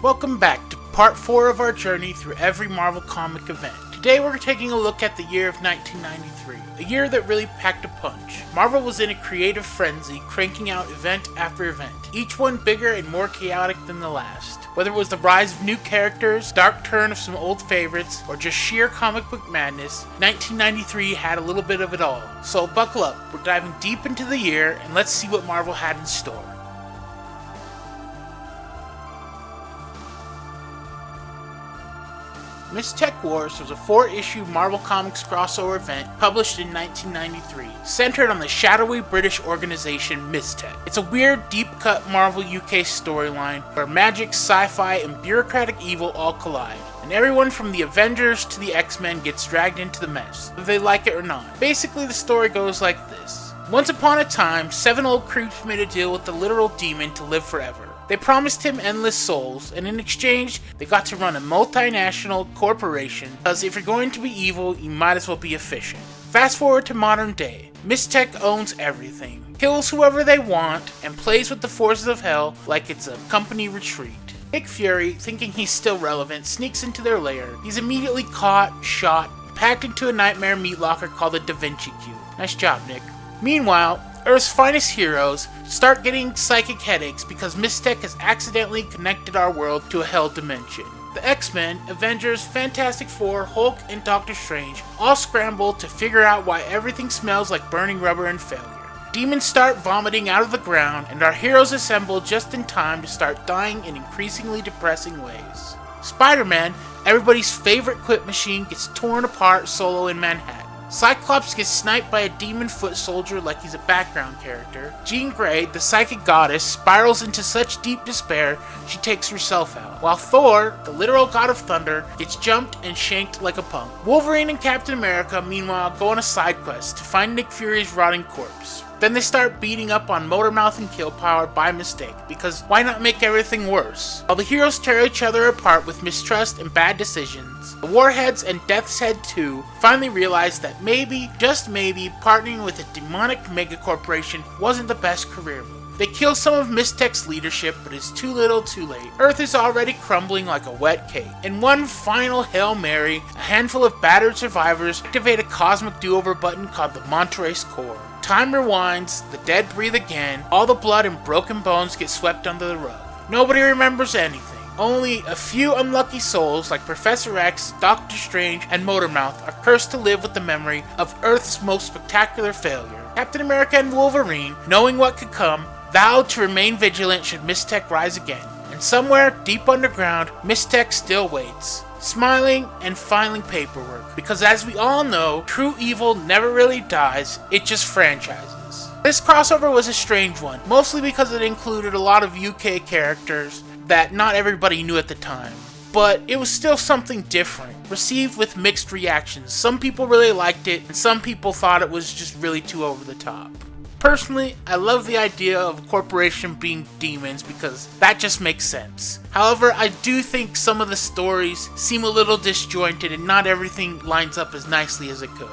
Welcome back to part 4 of our journey through every Marvel comic event. Today we're taking a look at the year of 1993, a year that really packed a punch. Marvel was in a creative frenzy, cranking out event after event, each one bigger and more chaotic than the last. Whether it was the rise of new characters, dark turn of some old favorites, or just sheer comic book madness, 1993 had a little bit of it all. So buckle up, we're diving deep into the year, and let's see what Marvel had in store. Mys-Tech Wars was a 4-issue Marvel Comics crossover event published in 1993, centered on the shadowy British organization Mys-Tech. It's a weird, deep-cut Marvel UK storyline where magic, sci-fi, and bureaucratic evil all collide, and everyone from the Avengers to the X-Men gets dragged into the mess, whether they like it or not. Basically, the story goes like this. Once upon a time, 7 old creeps made a deal with the literal demon to live forever. They promised him endless souls, and in exchange, they got to run a multinational corporation, because if you're going to be evil, you might as well be efficient. Fast forward to modern day. Mys-Tech owns everything, kills whoever they want, and plays with the forces of hell like it's a company retreat. Nick Fury, thinking he's still relevant, sneaks into their lair. He's immediately caught, shot, and packed into a nightmare meat locker called the Da Vinci Cube. Nice job, Nick. Meanwhile, Earth's finest heroes start getting psychic headaches because Mys-Tech has accidentally connected our world to a hell dimension. The X-Men, Avengers, Fantastic Four, Hulk, and Doctor Strange all scramble to figure out why everything smells like burning rubber and failure. Demons start vomiting out of the ground, and our heroes assemble just in time to start dying in increasingly depressing ways. Spider-Man, everybody's favorite quip machine, gets torn apart solo in Manhattan. Cyclops gets sniped by a demon foot soldier like he's a background character. Jean Grey, the psychic goddess, spirals into such deep despair she takes herself out. While Thor, the literal god of thunder, gets jumped and shanked like a punk. Wolverine and Captain America, meanwhile, go on a side quest to find Nick Fury's rotting corpse. Then they start beating up on Motormouth and Killpower by mistake, because why not make everything worse? While the heroes tear each other apart with mistrust and bad decisions, the Warheads and Death's Head 2 finally realize that maybe, just maybe, partnering with a demonic megacorporation wasn't the best career move. They kill some of Mys-Tech's leadership, but it's too little too late. Earth is already crumbling like a wet cake. In one final Hail Mary, a handful of battered survivors activate a cosmic do-over button called the Monterey's Core. Time rewinds, the dead breathe again, all the blood and broken bones get swept under the rug. Nobody remembers anything. Only a few unlucky souls like Professor X, Doctor Strange, and Motormouth are cursed to live with the memory of Earth's most spectacular failure. Captain America and Wolverine, knowing what could come, vowed to remain vigilant should Mys-Tech rise again. And somewhere deep underground, Mys-Tech still waits, smiling and filing paperwork, because as we all know, true evil never really dies, it just franchises. This crossover was a strange one, mostly because it included a lot of UK characters that not everybody knew at the time. But it was still something different, received with mixed reactions. Some people really liked it, and some people thought it was just really too over the top. Personally, I love the idea of a corporation being demons because that just makes sense. However, I do think some of the stories seem a little disjointed and not everything lines up as nicely as it could.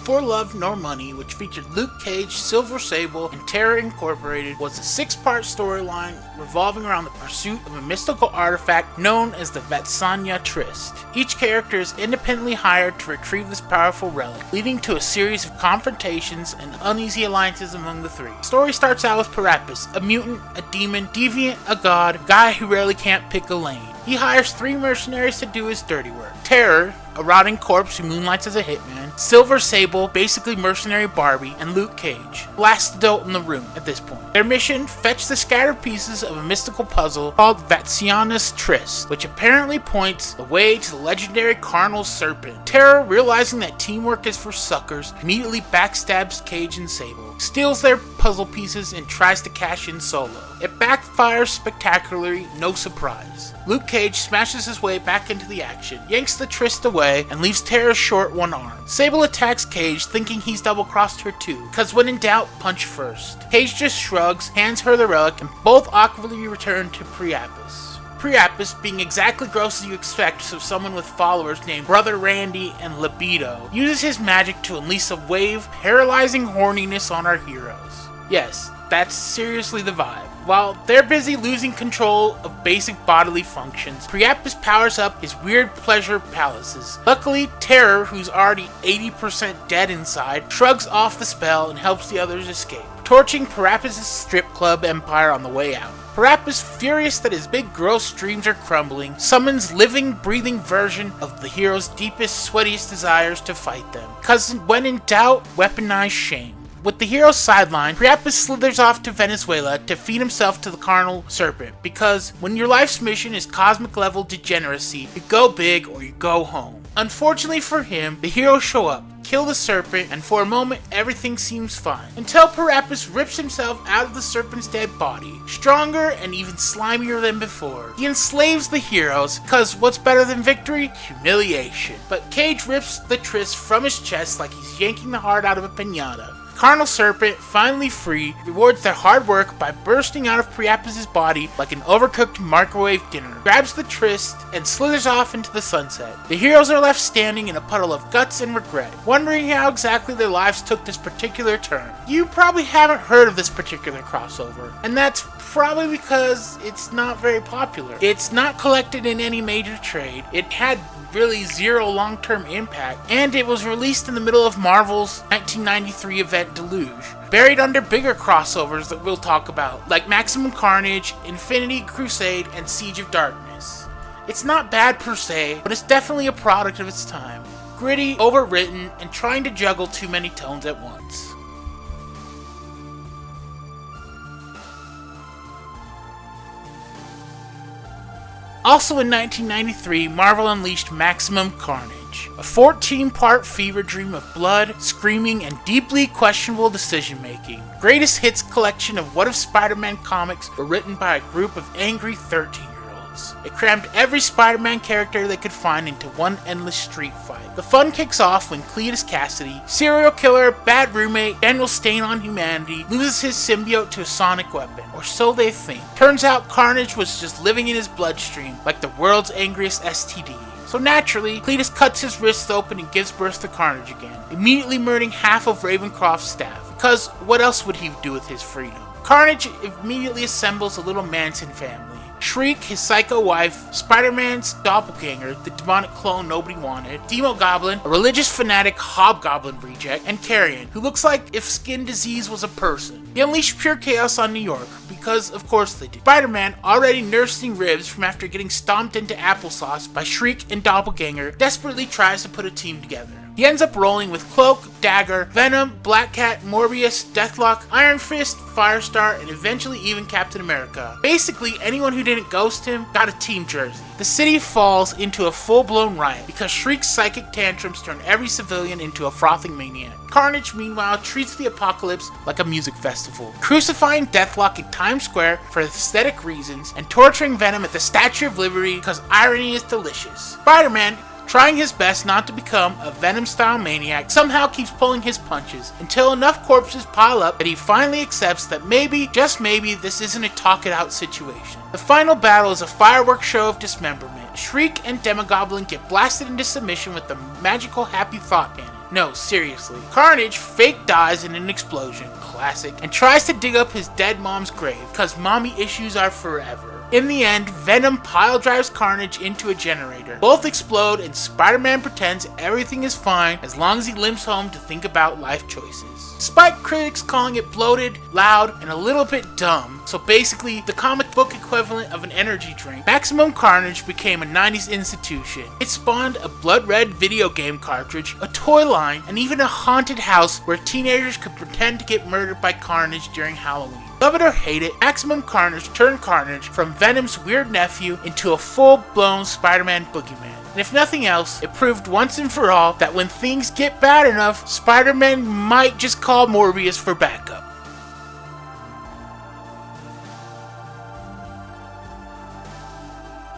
For Love Nor Money, which featured Luke Cage, Silver Sable, and Terror Incorporated, was a 6-part storyline revolving around the pursuit of a mystical artifact known as the Vatsanya Tryst. Each character is independently hired to retrieve this powerful relic, leading to a series of confrontations and uneasy alliances among the three. The story starts out with Parapus, a mutant, a demon, deviant, a god, a guy who rarely can't pick a lane. He hires 3 mercenaries to do his dirty work. Terror, a rotting corpse who moonlights as a hitman, Silver Sable, basically mercenary Barbie, and Luke Cage, last adult in the room at this point. Their mission, fetch the scattered pieces of a mystical puzzle called Vatsanya's Tryst, which apparently points the way to the legendary carnal serpent. Terror, realizing that teamwork is for suckers, immediately backstabs Cage and Sable, steals their puzzle pieces, and tries to cash in solo. It backfires spectacularly, no surprise. Luke Cage smashes his way back into the action, yanks the Tryst away, and leaves Terror short one arm. Sable attacks Cage, thinking he's double-crossed her too, because when in doubt, punch first. Cage just shrugs, hands her the relic, and both awkwardly return to Priapus. Priapus, being exactly gross as you expect of someone with followers named Brother Randy and Libido, uses his magic to unleash a wave of paralyzing horniness on our heroes. Yes, that's seriously the vibe. While they're busy losing control of basic bodily functions, Priapus powers up his weird pleasure palaces. Luckily, Terror, who's already 80% dead inside, shrugs off the spell and helps the others escape, torching Priapus' strip club empire on the way out. Priapus, furious that his big gross dreams are crumbling, summons living, breathing version of the hero's deepest, sweatiest desires to fight them. Cause when in doubt, weaponize shame. With the hero's sideline, Priapus slithers off to Venezuela to feed himself to the carnal serpent, because when your life's mission is cosmic level degeneracy, you go big or you go home. Unfortunately for him, the heroes show up, kill the serpent, and for a moment everything seems fine. Until Priapus rips himself out of the serpent's dead body, stronger and even slimier than before. He enslaves the heroes, cause what's better than victory? Humiliation. But Cage rips the tryst from his chest like he's yanking the heart out of a piñata. Carnal Serpent, finally free, rewards their hard work by bursting out of Priapus' body like an overcooked microwave dinner, grabs the tryst, and slithers off into the sunset. The heroes are left standing in a puddle of guts and regret, wondering how exactly their lives took this particular turn. You probably haven't heard of this particular crossover, and that's probably because it's not very popular. It's not collected in any major trade, it had really zero long-term impact, and it was released in the middle of Marvel's 1993 event Deluge, buried under bigger crossovers that we'll talk about, like Maximum Carnage, Infinity Crusade, and Siege of Darkness. It's not bad per se, but it's definitely a product of its time. Gritty, overwritten, and trying to juggle too many tones at once. Also in 1993, Marvel unleashed Maximum Carnage, a 14-part fever dream of blood, screaming, and deeply questionable decision-making. Greatest hits collection of What If Spider-Man comics were written by a group of angry 13-year-olds. It crammed every Spider-Man character they could find into one endless street fight. The fun kicks off when Cletus Cassidy, serial killer, bad roommate, general stain on humanity, loses his symbiote to a sonic weapon, or so they think. Turns out Carnage was just living in his bloodstream, like the world's angriest STD. So naturally, Cletus cuts his wrists open and gives birth to Carnage again, immediately murdering half of Ravencroft's staff, because what else would he do with his freedom? Carnage immediately assembles a little Manson family. Shriek, his psycho wife, Spider-Man's doppelganger, the demonic clone nobody wanted, Demogoblin, a religious fanatic hobgoblin reject, and Carrion, who looks like if skin disease was a person. They unleash pure chaos on New York, because of course they do. Spider-Man, already nursing ribs from after getting stomped into applesauce by Shriek and Doppelganger, desperately tries to put a team together. He ends up rolling with Cloak, Dagger, Venom, Black Cat, Morbius, Deathlock, Iron Fist, Firestar, and eventually even Captain America. Basically, anyone who didn't ghost him got a team jersey. The city falls into a full-blown riot because Shriek's psychic tantrums turn every civilian into a frothing maniac. Carnage, meanwhile, treats the apocalypse like a music festival, crucifying Deathlock in Times Square for aesthetic reasons and torturing Venom at the Statue of Liberty because irony is delicious. Spider-Man, trying his best not to become a Venom-style maniac, somehow keeps pulling his punches until enough corpses pile up that he finally accepts that maybe, just maybe, this isn't a talk-it-out situation. The final battle is a fireworks show of dismemberment. Shriek and Demogoblin get blasted into submission with the magical Happy Thought cannon. No, seriously. Carnage fake dies in an explosion, classic, and tries to dig up his dead mom's grave, cause mommy issues are forever. In the end, Venom pile drives Carnage into a generator. Both explode and Spider-Man pretends everything is fine as long as he limps home to think about life choices. Despite critics calling it bloated, loud, and a little bit dumb, so basically the comic book equivalent of an energy drink, Maximum Carnage became a 90s institution. It spawned a blood red video game cartridge, a toy line, and even a haunted house where teenagers could pretend to get murdered by Carnage during Halloween. Love it or hate it, Maximum Carnage turned Carnage from Venom's weird nephew into a full-blown Spider-Man boogeyman. And if nothing else, it proved once and for all that when things get bad enough, Spider-Man might just call Morbius for backup.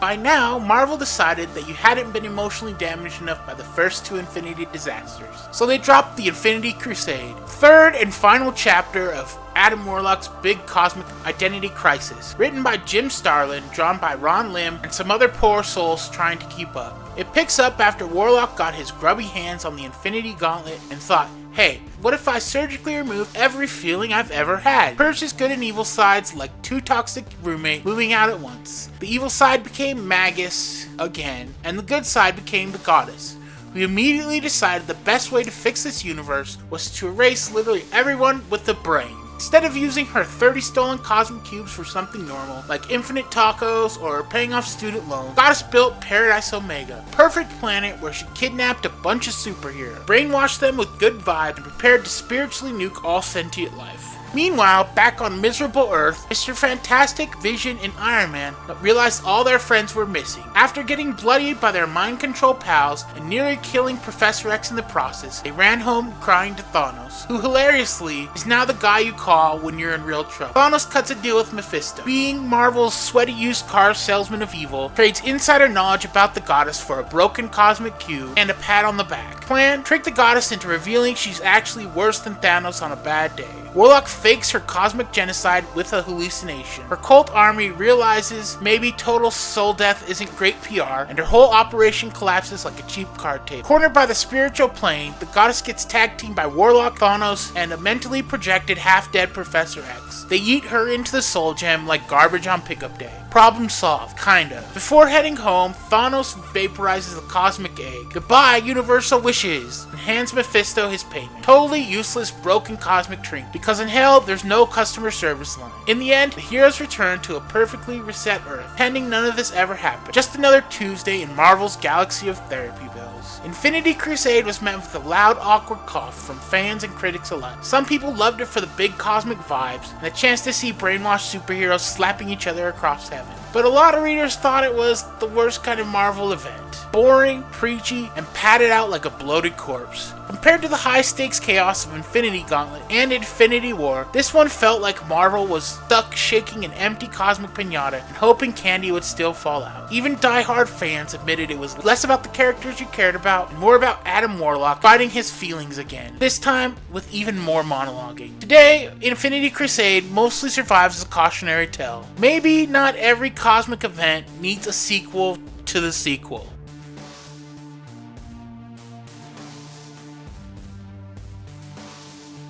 By now, Marvel decided that you hadn't been emotionally damaged enough by the first two Infinity disasters, so they dropped the Infinity Crusade, third and final chapter of Adam Warlock's big cosmic identity crisis, written by Jim Starlin, drawn by Ron Lim, and some other poor souls trying to keep up. It picks up after Warlock got his grubby hands on the Infinity Gauntlet and thought, hey, what if I surgically remove every feeling I've ever had? Purged his good and evil sides like two toxic roommates moving out at once. The evil side became Magus again, and the good side became the goddess. We immediately decided the best way to fix this universe was to erase literally everyone with a brain. Instead of using her 30 stolen cosmic cubes for something normal, like infinite tacos or paying off student loans, Goddess built Paradise Omega, a perfect planet where she kidnapped a bunch of superheroes, brainwashed them with good vibes, and prepared to spiritually nuke all sentient life. Meanwhile, back on miserable Earth, Mr. Fantastic, Vision, and Iron Man realized all their friends were missing. After getting bloodied by their mind control pals and nearly killing Professor X in the process, they ran home crying to Thanos, who hilariously is now the guy you call when you're in real trouble. Thanos cuts a deal with Mephisto. Being Marvel's sweaty used car salesman of evil, trades insider knowledge about the goddess for a broken cosmic cube and a pat on the back. Plan, trick the goddess into revealing she's actually worse than Thanos on a bad day. Warlock fakes her cosmic genocide with a hallucination. Her cult army realizes maybe total soul death isn't great PR, and her whole operation collapses like a cheap card table. Cornered by the spiritual plane, the goddess gets tag teamed by Warlock, Thanos, and a mentally projected half-dead Professor X. They yeet her into the soul gem like garbage on pickup day. Problem solved, kinda. Before heading home, Thanos vaporizes the cosmic egg. Goodbye, universal wishes, and hands Mephisto his payment. Totally useless, broken cosmic trinket, because in hell, there's no customer service line. In the end, the heroes return to a perfectly reset Earth, pretending none of this ever happened. Just another Tuesday in Marvel's galaxy of therapy bills. Infinity Crusade was met with a loud, awkward cough from fans and critics alike. Some people loved it for the big cosmic vibes, and the chance to see brainwashed superheroes slapping each other across heaven. But a lot of readers thought it was the worst kind of Marvel event. Boring, preachy, and padded out like a bloated corpse. Compared to the high-stakes chaos of Infinity Gauntlet and Infinity War, this one felt like Marvel was stuck shaking an empty cosmic piñata and hoping candy would still fall out. Even die-hard fans admitted it was less about the characters you cared about and more about Adam Warlock fighting his feelings again, this time with even more monologuing. Today, Infinity Crusade mostly survives as a cautionary tale. Maybe not every cosmic event needs a sequel to the sequel.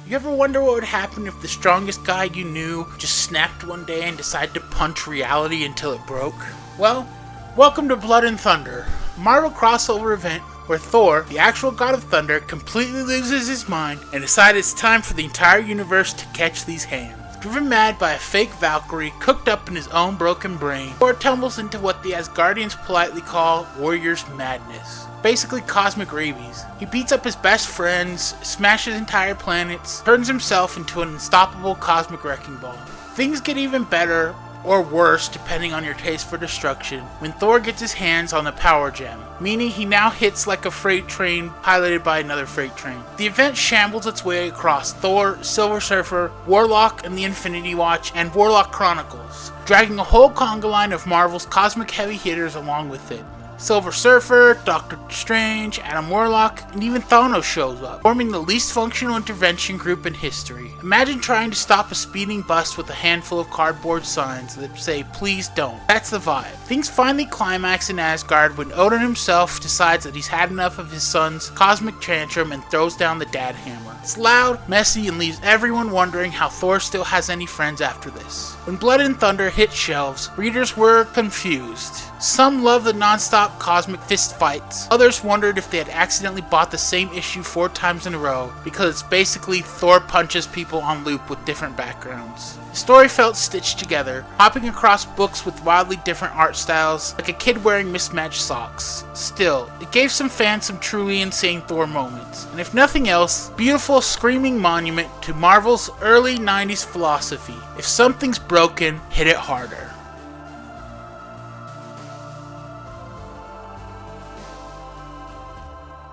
You ever wonder what would happen if the strongest guy you knew just snapped one day and decided to punch reality until it broke? Well, welcome to Blood and Thunder, a Marvel crossover event where Thor, the actual god of thunder, completely loses his mind and decides it's time for the entire universe to catch these hands. Driven mad by a fake Valkyrie cooked up in his own broken brain, Thor tumbles into what the Asgardians politely call Warrior's Madness. Basically cosmic rabies. He beats up his best friends, smashes entire planets, turns himself into an unstoppable cosmic wrecking ball. Things get even better, or worse depending on your taste for destruction, when Thor gets his hands on the power gem, meaning he now hits like a freight train piloted by another freight train. The event shambles its way across Thor, Silver Surfer, Warlock and the Infinity Watch, and Warlock Chronicles, dragging a whole conga line of Marvel's cosmic heavy hitters along with it. Silver Surfer, Doctor Strange, Adam Warlock, and even Thanos shows up, forming the least functional intervention group in history. Imagine trying to stop a speeding bus with a handful of cardboard signs that say, "Please don't." That's the vibe. Things finally climax in Asgard when Odin himself decides that he's had enough of his son's cosmic tantrum and throws down the dad hammer. It's loud, messy, and leaves everyone wondering how Thor still has any friends after this. When Blood and Thunder hit shelves, readers were confused. Some loved the non-stop cosmic fist fights. Others wondered if they had accidentally bought the same issue 4 times in a row, because it's basically Thor punches people on loop with different backgrounds. The story felt stitched together, hopping across books with wildly different art styles, like a kid wearing mismatched socks. Still, it gave some fans some truly insane Thor moments, and if nothing else, beautiful screaming monument to Marvel's early 90s philosophy: if something's broken, hit it harder.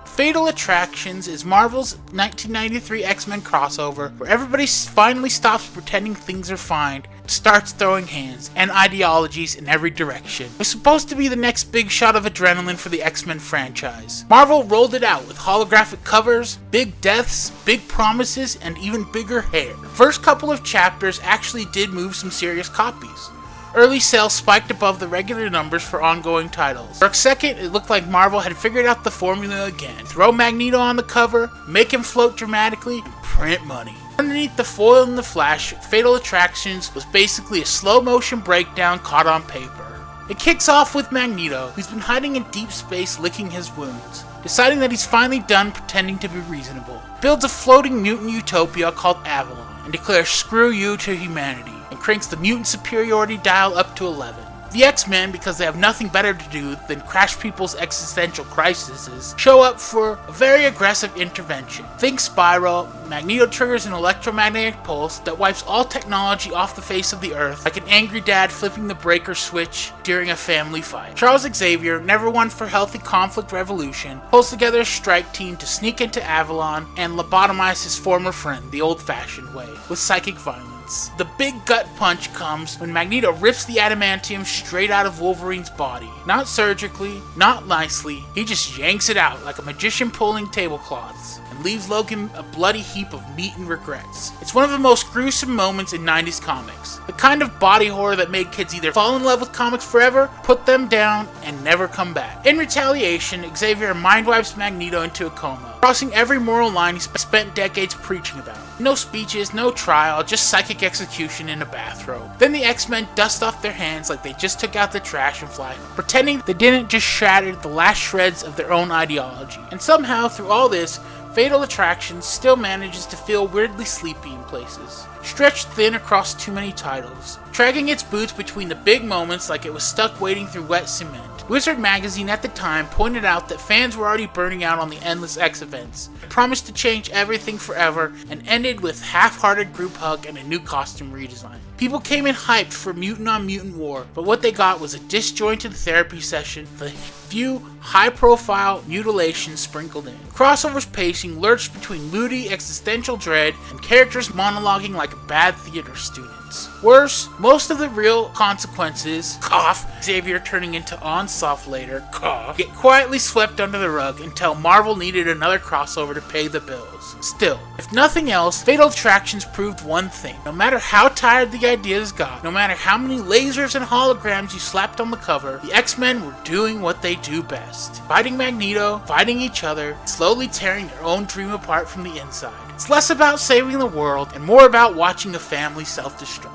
Fatal Attractions is Marvel's 1993 X-Men crossover where everybody finally stops pretending things are fine starts throwing hands and ideologies in every direction. It was supposed to be the next big shot of adrenaline for the X-Men franchise. Marvel rolled it out with holographic covers, big deaths, big promises, and even bigger hair. First couple of chapters actually did move some serious copies. Early sales spiked above the regular numbers for ongoing titles. For a second, it looked like Marvel had figured out the formula again. Throw Magneto on the cover, make him float dramatically, and print money. Underneath the foil and the Flash, Fatal Attractions was basically a slow-motion breakdown caught on paper. It kicks off with Magneto, who's been hiding in deep space licking his wounds, deciding that he's finally done pretending to be reasonable. Builds a floating mutant utopia called Avalon, and declares screw you to humanity, and cranks the mutant superiority dial up to 11. The X-Men, because they have nothing better to do than crash people's existential crises, show up for a very aggressive intervention. Think Spiral. Magneto triggers an electromagnetic pulse that wipes all technology off the face of the earth, like an angry dad flipping the breaker switch during a family fight. Charles Xavier, never one for healthy conflict resolution, pulls together a strike team to sneak into Avalon and lobotomize his former friend the old-fashioned way, with psychic violence. The big gut punch comes when Magneto rips the adamantium straight out of Wolverine's body. Not surgically, not nicely, he just yanks it out like a magician pulling tablecloths, and leaves Logan a bloody heap of meat and regrets. It's one of the most gruesome moments in 90s comics. The kind of body horror that made kids either fall in love with comics forever, put them down, and never come back. In retaliation, Xavier mind-wipes Magneto into a coma, crossing every moral line he spent decades preaching about. No speeches, no trial, just psychic execution in a bathrobe. Then the X-Men dust off their hands like they just took out the trash and fly home, pretending they didn't just shatter the last shreds of their own ideology. And somehow, through all this, Fatal Attractions still manages to feel weirdly sleepy in places, stretched thin across too many titles, dragging its boots between the big moments like it was stuck wading through wet cement. Wizard magazine at the time pointed out that fans were already burning out on the endless X events, promised to change everything forever, and ended with half-hearted group hug and a new costume redesign. People came in hyped for mutant on mutant war, but what they got was a disjointed therapy session with a few high-profile mutilations sprinkled in. Crossover's pacing lurched between moody existential dread and characters monologuing like bad theater students. Worse, most of the real consequences, cough, Xavier turning into Onsoft later, cough, get quietly swept under the rug until Marvel needed another crossover to pay the bills. Still, if nothing else, Fatal Attractions proved one thing. No matter how tired the ideas got, no matter how many lasers and holograms you slapped on the cover, the X-Men were doing what they do best. Fighting Magneto, fighting each other, slowly tearing their own dream apart from the inside. It's less about saving the world and more about watching a family self-destruct.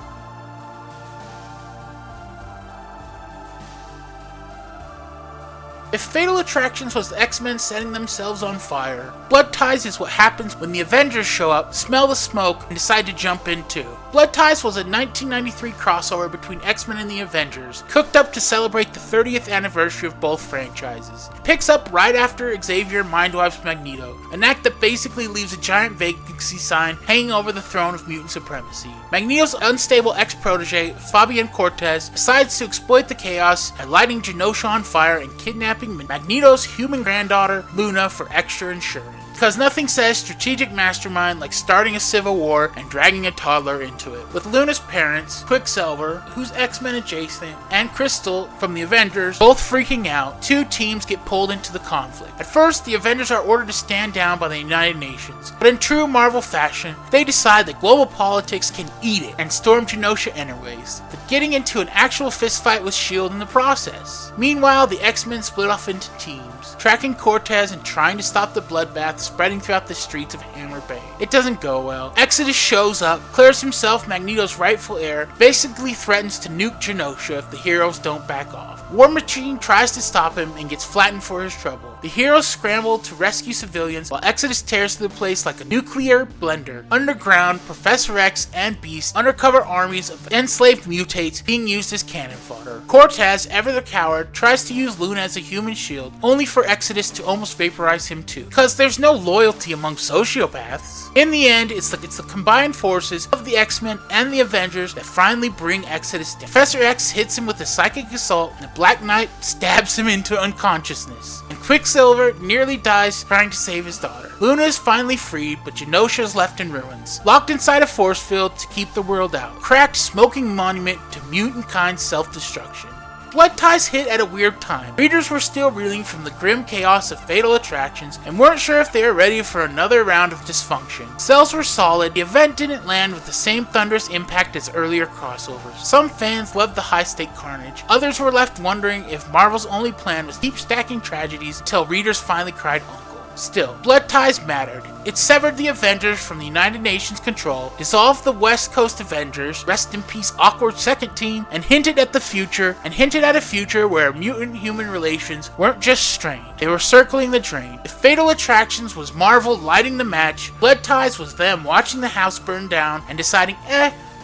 If Fatal Attractions was the X-Men setting themselves on fire, Blood Ties is what happens when the Avengers show up, smell the smoke, and decide to jump in too. Blood Ties was a 1993 crossover between X-Men and the Avengers, cooked up to celebrate the 30th anniversary of both franchises. It picks up right after Xavier mind-wipes Magneto, an act that basically leaves a giant vacancy sign hanging over the throne of mutant supremacy. Magneto's unstable ex-protege, Fabian Cortez, decides to exploit the chaos by lighting Genosha on fire and kidnapping Magneto's human granddaughter, Luna, for extra insurance. Because nothing says strategic mastermind like starting a civil war and dragging a toddler into it. With Luna's parents, Quicksilver, who's X-Men adjacent, and Crystal from the Avengers both freaking out, two teams get pulled into the conflict. At first, the Avengers are ordered to stand down by the United Nations, but in true Marvel fashion, they decide that global politics can eat it and storm Genosha anyways, but getting into an actual fistfight with S.H.I.E.L.D. in the process. Meanwhile, the X-Men split off into teams, tracking Cortez and trying to stop the bloodbath spreading throughout the streets of Hammer Bay. It doesn't go well. Exodus shows up, declares himself Magneto's rightful heir, basically threatens to nuke Genosha if the heroes don't back off. War Machine tries to stop him and gets flattened for his trouble. The heroes scramble to rescue civilians while Exodus tears through the place like a nuclear blender. Underground, Professor X and Beast undercover armies of enslaved mutates being used as cannon fodder. Cortez, ever the coward, tries to use Luna as a human shield, only for Exodus to almost vaporize him too. Because there's no loyalty among sociopaths. In the end, it's the combined forces of the X-Men and the Avengers that finally bring Exodus down. Professor X hits him with a psychic assault, and the Black Knight stabs him into unconsciousness. And Quicksilver nearly dies trying to save his daughter. Luna is finally freed, but Genosha is left in ruins, locked inside a force field to keep the world out. Cracked, smoking monument to mutant kind self-destruction. Blood Ties hit at a weird time. Readers were still reeling from the grim chaos of Fatal Attractions and weren't sure if they were ready for another round of dysfunction. Sales were solid, the event didn't land with the same thunderous impact as earlier crossovers. Some fans loved the high-stake carnage, others were left wondering if Marvel's only plan was to keep stacking tragedies until readers finally cried uncle. Still, Blood Ties mattered. It severed the Avengers from the United Nations control, dissolved the West Coast Avengers, rest in peace awkward second team, and hinted at a future where mutant-human relations weren't just strained, they were circling the drain. If Fatal Attractions was Marvel lighting the match, Blood Ties was them watching the house burn down and deciding,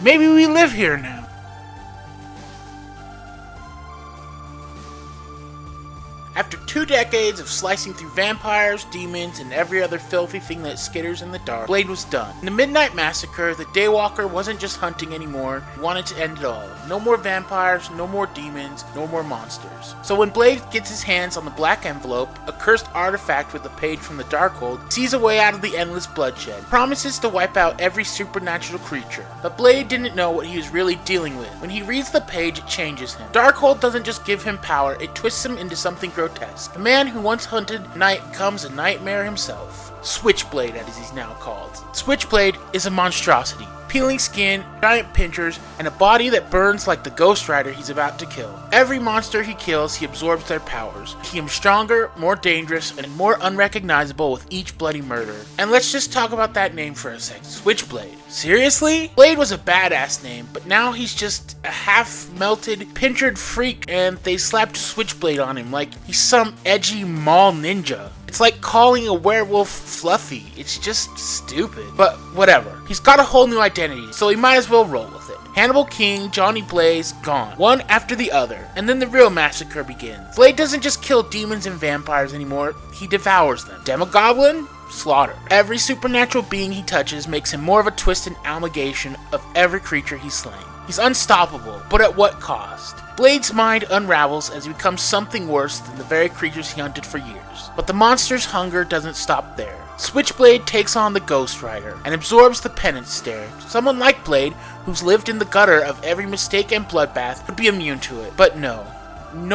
maybe we live here now. After 2 decades of slicing through vampires, demons, and every other filthy thing that skitters in the dark, Blade was done. In the Midnight Massacre, the Daywalker wasn't just hunting anymore, he wanted to end it all. No more vampires, no more demons, no more monsters. So when Blade gets his hands on the Black Envelope, a cursed artifact with a page from the Darkhold, he sees a way out of the endless bloodshed, promises to wipe out every supernatural creature. But Blade didn't know what he was really dealing with. When he reads the page, it changes him. Darkhold doesn't just give him power, it twists him into something grotesque. The man who once hunted night becomes a nightmare himself. Switchblade, as he's now called. Switchblade is a monstrosity. Peeling skin, giant pinchers, and a body that burns like the Ghost Rider he's about to kill. Every monster he kills, he absorbs their powers, making him stronger, more dangerous, and more unrecognizable with each bloody murder. And let's just talk about that name for a second. Switchblade. Seriously? Blade was a badass name, but now he's just a half-melted, pinchered freak, and they slapped Switchblade on him like he's some edgy mall ninja. It's like calling a werewolf Fluffy. It's just stupid. But whatever. He's got a whole new identity, so he might as well roll with it. Hannibal King, Johnny Blaze, gone. One after the other. And then the real massacre begins. Blade doesn't just kill demons and vampires anymore, he devours them. Demogoblin? Slaughtered. Every supernatural being he touches makes him more of a twisted amalgamation of every creature he's slain. He's unstoppable, but at what cost? Blade's mind unravels as he becomes something worse than the very creatures he hunted for years. But the monster's hunger doesn't stop there. Switchblade takes on the Ghost Rider and absorbs the Penance Stare. Someone like Blade, who's lived in the gutter of every mistake and bloodbath, would be immune to it. But no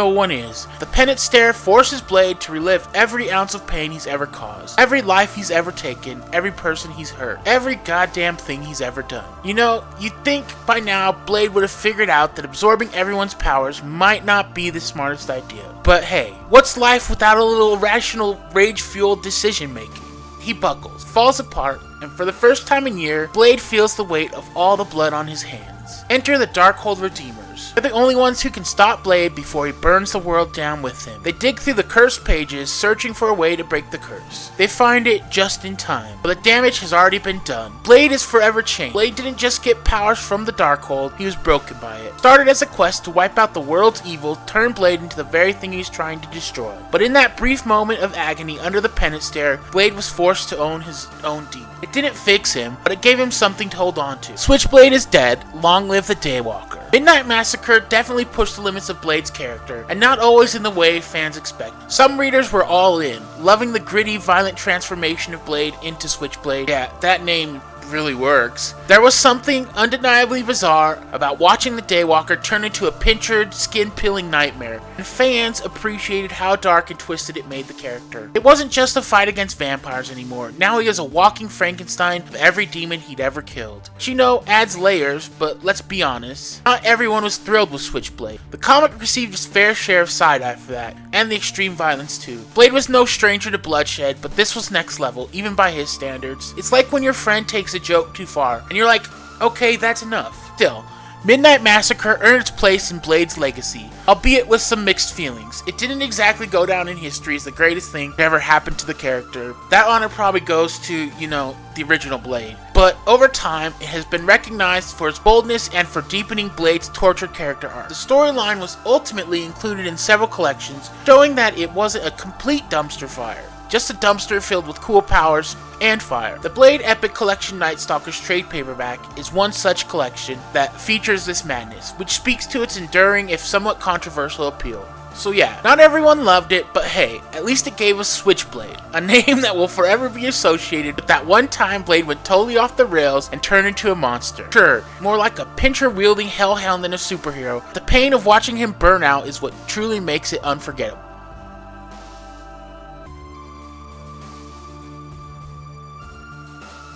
one is. The Penance Stare forces Blade to relive every ounce of pain he's ever caused, every life he's ever taken, every person he's hurt, every goddamn thing he's ever done. You know, you'd think by now Blade would have figured out that absorbing everyone's powers might not be the smartest idea. But hey, what's life without a little rational, rage-fueled decision-making? He buckles, falls apart, and for the first time in years, Blade feels the weight of all the blood on his hands. Enter the Darkhold Redeemers. They're the only ones who can stop Blade before he burns the world down with him. They dig through the cursed pages, searching for a way to break the curse. They find it just in time, but the damage has already been done. Blade is forever changed. Blade didn't just get powers from the Darkhold, he was broken by it. Started as a quest to wipe out the world's evil, turn Blade into the very thing he was trying to destroy. But in that brief moment of agony under the Penance Stare, Blade was forced to own his own demon. It didn't fix him, but it gave him something to hold on to. Switchblade is dead, long live the Daywalker. Midnight Massacre definitely pushed the limits of Blade's character, and not always in the way fans expect. Some readers were all in, loving the gritty, violent transformation of Blade into Switchblade. Yeah, that name really works. There was something undeniably bizarre about watching the Daywalker turn into a pinchered, skin-peeling nightmare, and fans appreciated how dark and twisted it made the character. It wasn't just a fight against vampires anymore, now he is a walking Frankenstein of every demon he'd ever killed. Which, you know, adds layers, but let's be honest, not everyone was thrilled with Switchblade. The comic received its fair share of side-eye for that, and the extreme violence too. Blade was no stranger to bloodshed, but this was next level, even by his standards. It's like when your friend takes a joke too far, and you're like, okay, that's enough. Still, Midnight Massacre earned its place in Blade's legacy, albeit with some mixed feelings. It didn't exactly go down in history as the greatest thing that ever happened to the character. That honor probably goes to, the original Blade. But over time, it has been recognized for its boldness and for deepening Blade's tortured character arc. The storyline was ultimately included in several collections, showing that it wasn't a complete dumpster fire. just a dumpster filled with cool powers and fire. The Blade Epic Collection Night Stalkers trade paperback is one such collection that features this madness, which speaks to its enduring, if somewhat controversial, appeal. So yeah, not everyone loved it, but hey, at least it gave us Switchblade, a name that will forever be associated with that one time Blade went totally off the rails and turned into a monster. Sure, more like a pincher-wielding hellhound than a superhero, the pain of watching him burn out is what truly makes it unforgettable.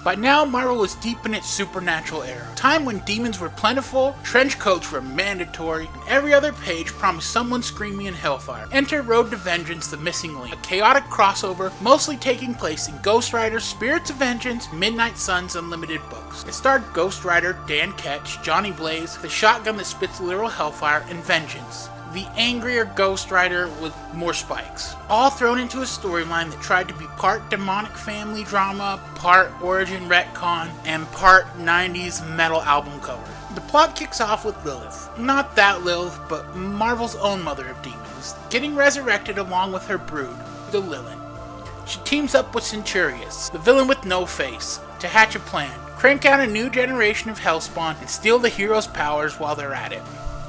By now, Marvel was deep in its supernatural era, a time when demons were plentiful, trench coats were mandatory, and every other page promised someone screaming in hellfire. Enter Road to Vengeance, the Missing Link, a chaotic crossover mostly taking place in Ghost Rider, Spirits of Vengeance, Midnight Suns Unlimited books. It starred Ghost Rider, Dan Ketch, Johnny Blaze, the shotgun that spits literal hellfire, and Vengeance, the angrier Ghost Rider with more spikes. All thrown into a storyline that tried to be part demonic family drama, part origin retcon, and part 90s metal album cover. The plot kicks off with Lilith. Not that Lilith, but Marvel's own mother of demons, getting resurrected along with her brood, the Lilith. She teams up with Centurious, the villain with no face, to hatch a plan, crank out a new generation of Hellspawn, and steal the hero's powers while they're at it.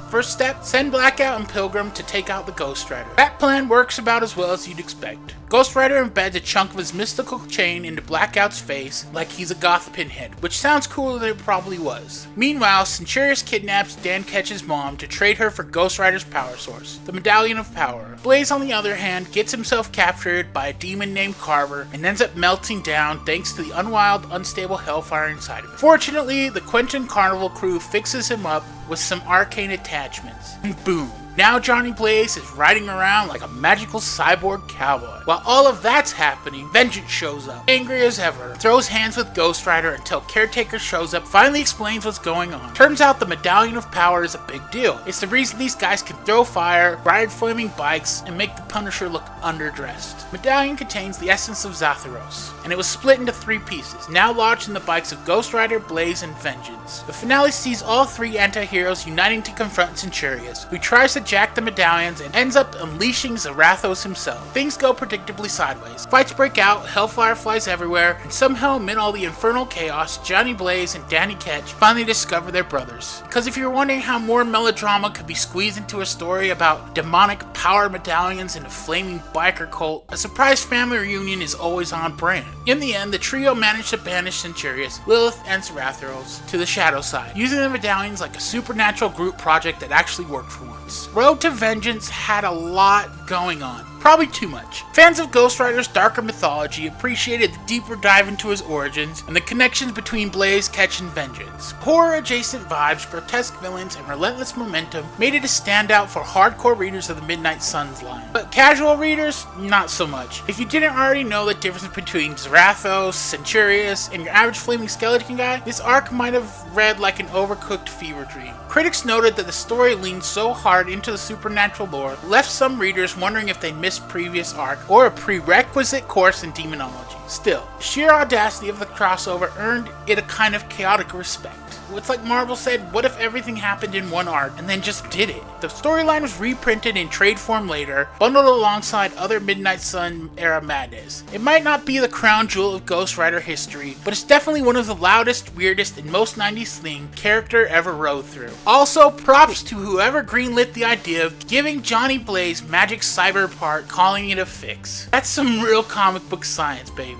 First step, send Blackout and Pilgrim to take out the Ghost Rider. That plan works about as well as you'd expect. Ghost Rider embeds a chunk of his mystical chain into Blackout's face like he's a goth pinhead, which sounds cooler than it probably was. Meanwhile, Centurious kidnaps Dan Ketch's mom to trade her for Ghost Rider's power source, the Medallion of Power. Blaze, on the other hand, gets himself captured by a demon named Carver and ends up melting down thanks to the unwild, unstable hellfire inside of it. Fortunately, the Quentin Carnival crew fixes him up with some arcane attachments, and boom, now Johnny Blaze is riding around like a magical cyborg cowboy. While all of that's happening, Vengeance shows up, angry as ever, throws hands with Ghost Rider until Caretaker shows up, finally explains what's going on. Turns out the Medallion of Power is a big deal. It's the reason these guys can throw fire, ride flaming bikes, and make the Punisher look underdressed. Medallion contains the essence of Zatharos, and it was split into 3 pieces, now lodged in the bikes of Ghost Rider, Blaze, and Vengeance. The finale sees all 3 anti-heroes uniting to confront Centurious, who tries to jack the medallions and ends up unleashing Zarathos himself. Things go predictably sideways. Fights break out, hellfire flies everywhere, and somehow amid all the infernal chaos, Johnny Blaze and Danny Ketch finally discover their brothers. Because if you're wondering how more melodrama could be squeezed into a story about demonic power medallions and a flaming biker cult, a surprise family reunion is always on brand. In the end, the trio managed to banish Centurious, Lilith, and Zarathos to the shadow side, using the medallions like a supernatural group project that actually worked for once. Road to Vengeance had a lot going on. Probably too much. Fans of Ghost Rider's darker mythology appreciated the deeper dive into his origins and the connections between Blaze, Ketch, and Vengeance. Horror-adjacent vibes, grotesque villains, and relentless momentum made it a standout for hardcore readers of the Midnight Suns line. But casual readers, not so much. If you didn't already know the difference between Zarathos, Centurious, and your average flaming skeleton guy, this arc might have read like an overcooked fever dream. Critics noted that the story leaned so hard into the supernatural lore, left some readers wondering if they missed previous arc or a prerequisite course in demonology. Still, the sheer audacity of the crossover earned it a kind of chaotic respect. It's like Marvel said, what if everything happened in one arc and then just did it? The storyline was reprinted in trade form later, bundled alongside other Midnight Sun era madness. It might not be the crown jewel of Ghost Rider history, but it's definitely one of the loudest, weirdest, and most 90s thing character ever rode through. Also, props to whoever greenlit the idea of giving Johnny Blaze magic cyber part, calling it a fix. That's some real comic book science, baby.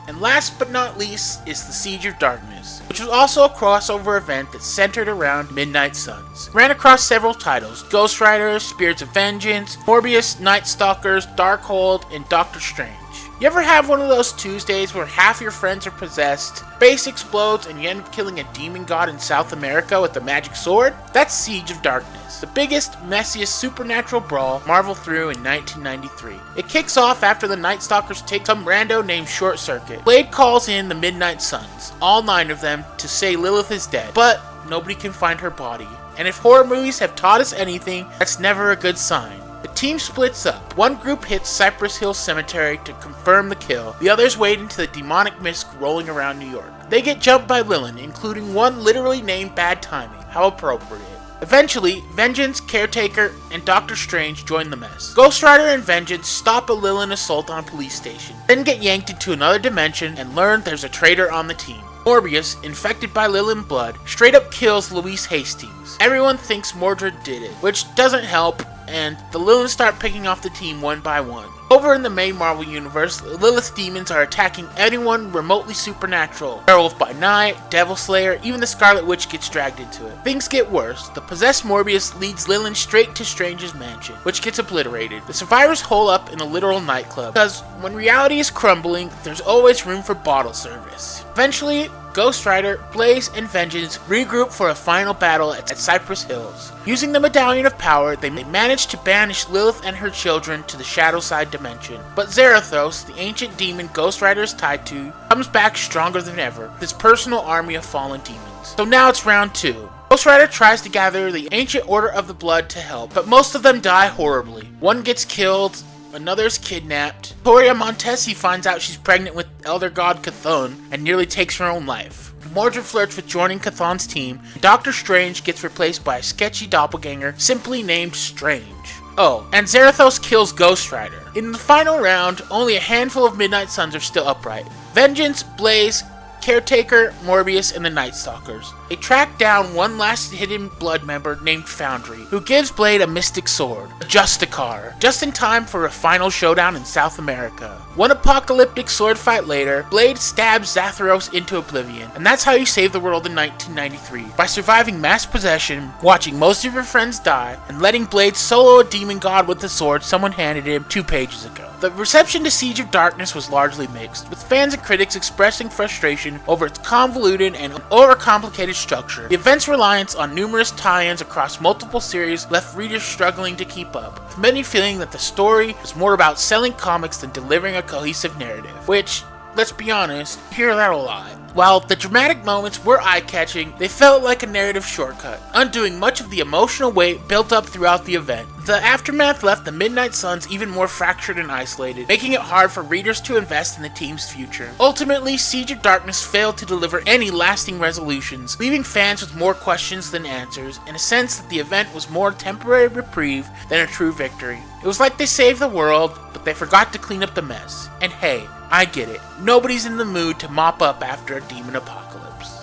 And last but not least is the Siege of Darkness, which was also a crossover event that centered around Midnight Suns. Ran across several titles: Ghost Rider, Spirits of Vengeance, Morbius, Night Stalkers, Darkhold, and Doctor Strange. You ever have one of those Tuesdays where half your friends are possessed, base explodes, and you end up killing a demon god in South America with a magic sword? That's Siege of Darkness, the biggest, messiest supernatural brawl Marvel threw in 1993. It kicks off after the Night Stalkers take some rando named Short Circuit. Blade calls in the Midnight Suns, all 9 of them, to say Lilith is dead, but nobody can find her body. And if horror movies have taught us anything, that's never a good sign. The team splits up. One group hits Cypress Hill Cemetery to confirm the kill. The others wade into the demonic mist rolling around New York. They get jumped by Lilith, including one literally named Bad Timing. How appropriate. Eventually, Vengeance, Caretaker, and Doctor Strange join the mess. Ghost Rider and Vengeance stop a Lilin assault on a police station, then get yanked into another dimension and learn there's a traitor on the team. Morbius, infected by Lilin blood, straight up kills Louise Hastings. Everyone thinks Mordred did it, which doesn't help, and the Lilins start picking off the team one by one. Over in the main Marvel universe, Lilith's demons are attacking anyone remotely supernatural. Werewolf by Night, Devil Slayer, even the Scarlet Witch gets dragged into it. Things get worse. The possessed Morbius leads Lilin straight to Strange's mansion, which gets obliterated. The survivors hole up in a literal nightclub, because when reality is crumbling, there's always room for bottle service. Eventually, Ghost Rider, Blaze, and Vengeance regroup for a final battle at Cypress Hills. Using the Medallion of Power, they manage to banish Lilith and her children to the Shadow Side dimension. But Zarathos, the ancient demon Ghost Rider is tied to, comes back stronger than ever, with his personal army of fallen demons. So now it's round 2. Ghost Rider tries to gather the Ancient Order of the Blood to help, but most of them die horribly. One gets killed, another is kidnapped. Victoria Montesi finds out she's pregnant with Elder God Chthon and nearly takes her own life. Mordred flirts with joining Chthon's team. Doctor Strange gets replaced by a sketchy doppelganger simply named Strange. Oh, and Zarathos kills Ghost Rider. In the final round, only a handful of Midnight Suns are still upright. Vengeance, Blaze, Caretaker, Morbius, and the Night Stalkers. They track down one last hidden blood member named Foundry, who gives Blade a mystic sword, a Justicar, just in time for a final showdown in South America. One apocalyptic sword fight later, Blade stabs Zathros into oblivion, and that's how you save the world in 1993, by surviving mass possession, watching most of your friends die, and letting Blade solo a demon god with the sword someone handed him 2 pages ago. The reception to Siege of Darkness was largely mixed, with fans and critics expressing frustration over its convoluted and overcomplicated structure. The event's reliance on numerous tie-ins across multiple series left readers struggling to keep up, with many feeling that the story was more about selling comics than delivering a cohesive narrative, which, let's be honest, you hear that a lot. While the dramatic moments were eye-catching, they felt like a narrative shortcut, undoing much of the emotional weight built up throughout the event. The aftermath left the Midnight Suns even more fractured and isolated, making it hard for readers to invest in the team's future. Ultimately, Siege of Darkness failed to deliver any lasting resolutions, leaving fans with more questions than answers, and a sense that the event was more temporary reprieve than a true victory. It was like they saved the world, but they forgot to clean up the mess. And hey, I get it. Nobody's in the mood to mop up after a demon apocalypse.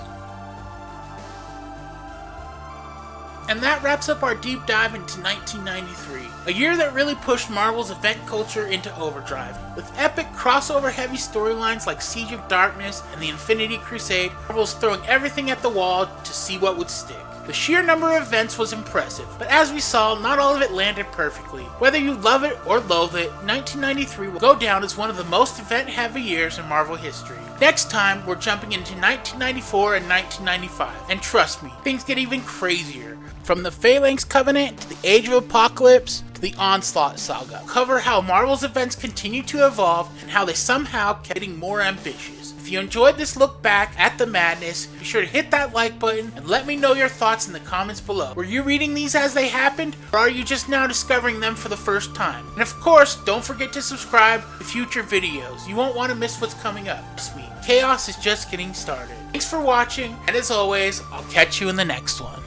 And that wraps up our deep dive into 1993, a year that really pushed Marvel's event culture into overdrive. With epic crossover-heavy storylines like Siege of Darkness and the Infinity Crusade, Marvel's throwing everything at the wall to see what would stick. The sheer number of events was impressive, but as we saw, not all of it landed perfectly. Whether you love it or loathe it, 1993 will go down as one of the most event-heavy years in Marvel history. Next time, we're jumping into 1994 and 1995, and trust me, things get even crazier. From the Phalanx Covenant to the Age of Apocalypse to the Onslaught Saga. We'll cover how Marvel's events continue to evolve and how they somehow kept getting more ambitious. If you enjoyed this look back at the madness, be sure to hit that like button and let me know your thoughts in the comments below. Were you reading these as they happened, or are you just now discovering them for the first time? And of course, don't forget to subscribe to future videos. You won't want to miss what's coming up. Trust me, chaos is just getting started. Thanks for watching, and as always, I'll catch you in the next one.